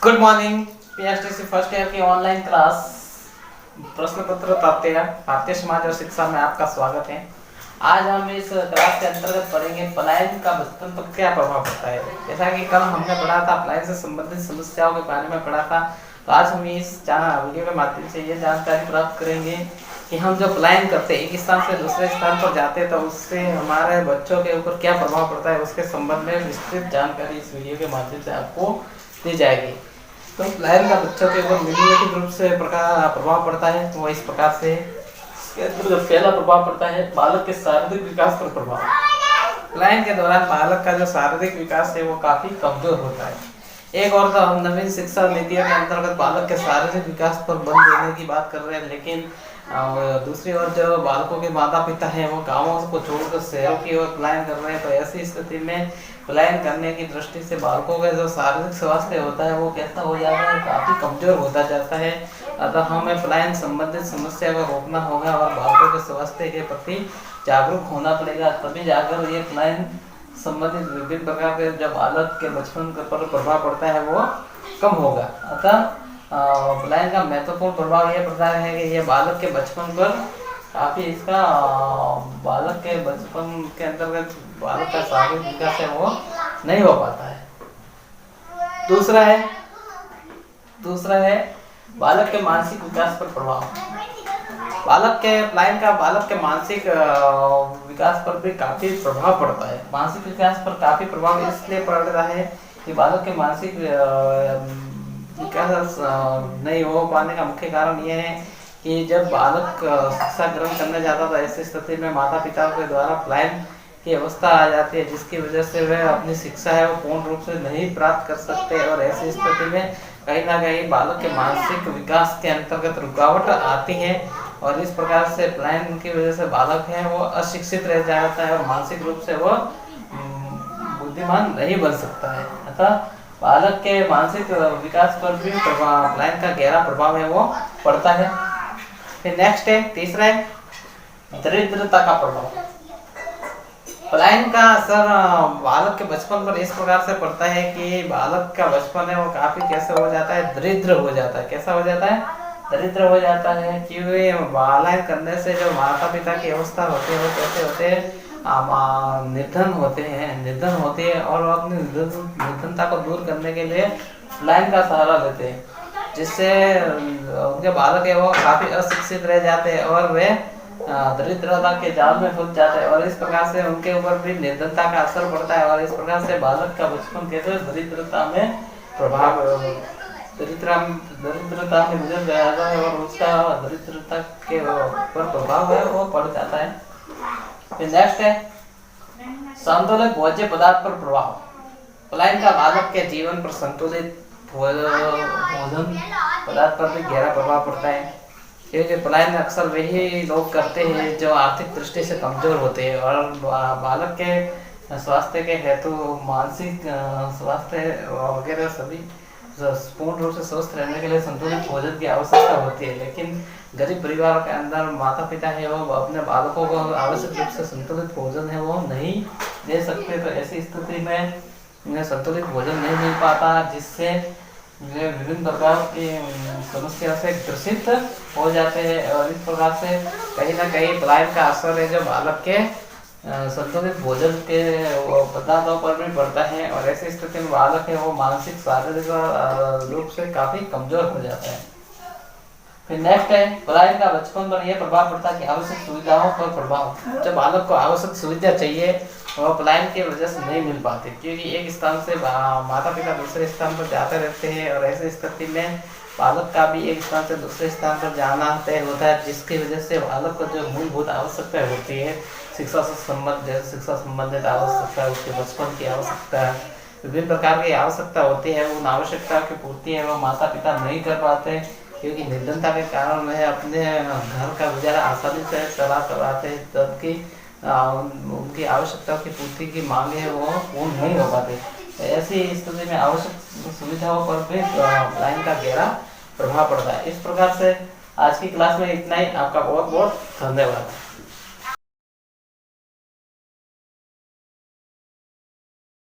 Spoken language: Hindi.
Good morning. पीएचडीसी फर्स्ट ईयर की ऑनलाइन क्लास प्रश्न पत्र तथ्य भारतीय समाज और शिक्षा में आपका स्वागत है। आज हम इस क्लास के अंतर्गत पढ़ेंगे पलायन का बचपन पर क्या प्रभाव पड़ता है। जैसा कि कल हमने पढ़ा था पलायन से संबंधित समस्याओं के बारे में पढ़ा था, तो आज हम इस वीडियो के माध्यम से ये जानकारी प्राप्त करेंगे कि हम जब पलायन करते हैं, एक स्थान से दूसरे स्थान पर जाते हैं, तो उससे हमारे बच्चों के ऊपर क्या प्रभाव पड़ता है, उसके संबंध में विस्तृत जानकारी इस वीडियो के माध्यम से आपको दी जाएगी। तो पलायन का बच्चों के ऊपर निम्नलिखित रूप से प्रभाव पड़ता है। वो इस प्रकार से जो पहला प्रभाव पड़ता है बालक के शारीरिक विकास पर प्रभाव। पलायन के दौरान बालक का जो शारीरिक विकास है वो काफी कमजोर होता है। एक और तो हम नवीन शिक्षा नीतियों के अंतर्गत बालक के शारीरिक विकास पर बल देने की बात कर रहे हैं, लेकिन दूसरी ओर जो बालकों के माता पिता हैं वो गांवों को छोड़कर शहरों की ओर पलायन कर रहे हैं। तो ऐसी स्थिति में पलायन करने की दृष्टि से बालकों का जो शारीरिक स्वास्थ्य होता है वो कैसा हो जाता है, काफी कमजोर होता जाता है। अतः हमें पलायन संबंधित समस्या को रोकना होगा और बालकों के स्वास्थ्य के प्रति जागरूक होना पड़ेगा, तभी जाकर ये पलायन संबंधित विभिन्न प्रकार के जो बालक के बचपन पर प्रभाव पड़ता है वो कम होगा। अतः पलायन का महत्वपूर्ण प्रभाव यह पड़ता है कि ये बालक के बचपन पर काफी इसका बालक के बचपन के अंतर्गत बालक का शारीरिक विकास है वो नहीं हो पाता है। दूसरा है बालक के मानसिक विकास पर प्रभाव। पलायन का बालक के मानसिक विकास पर भी काफी प्रभाव पड़ता है। मानसिक विकास पर काफी प्रभाव इसलिए पड़ रहा है कि बालक के मानसिक विकास नहीं हो पाने का मुख्य कारण यह है कि जब बालक शिक्षा ग्रहण करने जाता था, ऐसी स्थिति में माता पिता के द्वारा पलायन की अवस्था आ जाती है, जिसकी वजह से वह अपनी शिक्षा है वो पूर्ण रूप से नहीं प्राप्त कर सकते और ऐसी स्थिति में कहीं ना कहीं बालक के मानसिक विकास के अंतर्गत रुकावट आती है और इस प्रकार से पलायन की वजह से बालक है वो अशिक्षित रह जाता है और मानसिक रूप से वो बुद्धिमान नहीं बन सकता है। अतः बालक के मानसिक विकास पर भी पलायन का गहरा प्रभाव है वो पड़ता है। फिर नेक्स्ट है तीसरा है दरिद्रता का प्रभाव। पलायन का असर बालक के बचपन पर इस प्रकार से पड़ता है कि बालक का बचपन है वो काफी कैसे हो जाता है, दरिद्र हो जाता है। कैसा हो जाता है? दरिद्र हो जाता है, क्योंकि पलायन करने से जो माता पिता की अवस्था होती है वो कैसे होते हैं, निर्धन होते हैं और अपनी निर्धनता को दूर करने के लिए पलायन का सहारा लेते हैं, जिससे उनके बालक है वो काफी अशिक्षित रह जाते हैं और वे दरिद्रता के जाल में फंस जाते हैं और इस प्रकार से उनके ऊपर भी निर्धनता का असर पड़ता है और इस प्रकार से बालक का बचपन कैसे दरिद्रता में गुजर जाता है और उसका दरिद्रता के ऊपर प्रभाव है वो पड़ जाता है। फिर नेक्स्ट है संतुलित भोज्य पदार्थ पर प्रभाव। पलायन का बालक के जीवन पर संतुलित भोजन पदार्थ पर भी गहरा प्रभाव पड़ता है, क्योंकि पलायन अक्सर वही लोग करते हैं जो आर्थिक दृष्टि से कमजोर होते हैं और बालक के स्वास्थ्य के हेतु मानसिक स्वास्थ्य वगैरह सभी पूर्ण रूप से स्वस्थ रहने के लिए संतुलित भोजन की आवश्यकता होती है। लेकिन गरीब परिवार के अंदर माता पिता है वो अपने बालकों को आवश्यक रूप से संतुलित भोजन है वो नहीं दे सकते, तो ऐसी स्थिति में उन्हें संतुलित भोजन नहीं मिल पाता, जिससे वे विभिन्न प्रकार की समस्या से ग्रसित हो जाते हैं और इस प्रकार से कहीं ना कहीं पलायन का असर है जो बालक के संतुलित भोजन के पदार्थों पर भी पड़ता है और ऐसी स्थिति में बालक है वो मानसिक शारीरिक रूप से काफी कमजोर हो जाता है। फिर नेक्स्ट है पलायन का बचपन पर यह प्रभाव पड़ता है कि आवश्यक सुविधाओं पर प्रभाव। जब बालक को आवश्यक सुविधा चाहिए वह पलायन की वजह से नहीं मिल पाती, क्योंकि एक स्थान से माता पिता दूसरे स्थान पर जाते रहते हैं और ऐसी स्थिति में बालक का भी एक स्थान से दूसरे स्थान पर जाना तय होता है, जिसकी वजह से बालक को जो मूलभूत आवश्यकता होती है शिक्षा संबंधित आवश्यकता, उसके बचपन की आवश्यकता, विभिन्न प्रकार की आवश्यकता होती है, उन आवश्यकताओं की पूर्ति है वो माता पिता नहीं कर पाते, क्योंकि निर्धनता के कारण वह अपने घर का गुजारा आसानी से चला पाते हैं, जबकि उनकी आवश्यकताओं की पूर्ति की मांग है वो पूर्ण नहीं हो पाते। ऐसी स्थिति में आवश्यक सुविधाओं पर भी पलायन का गहरा प्रभाव पड़ता है। इस प्रकार से आज की क्लास में इतना ही। आपका बहुत बहुत धन्यवाद।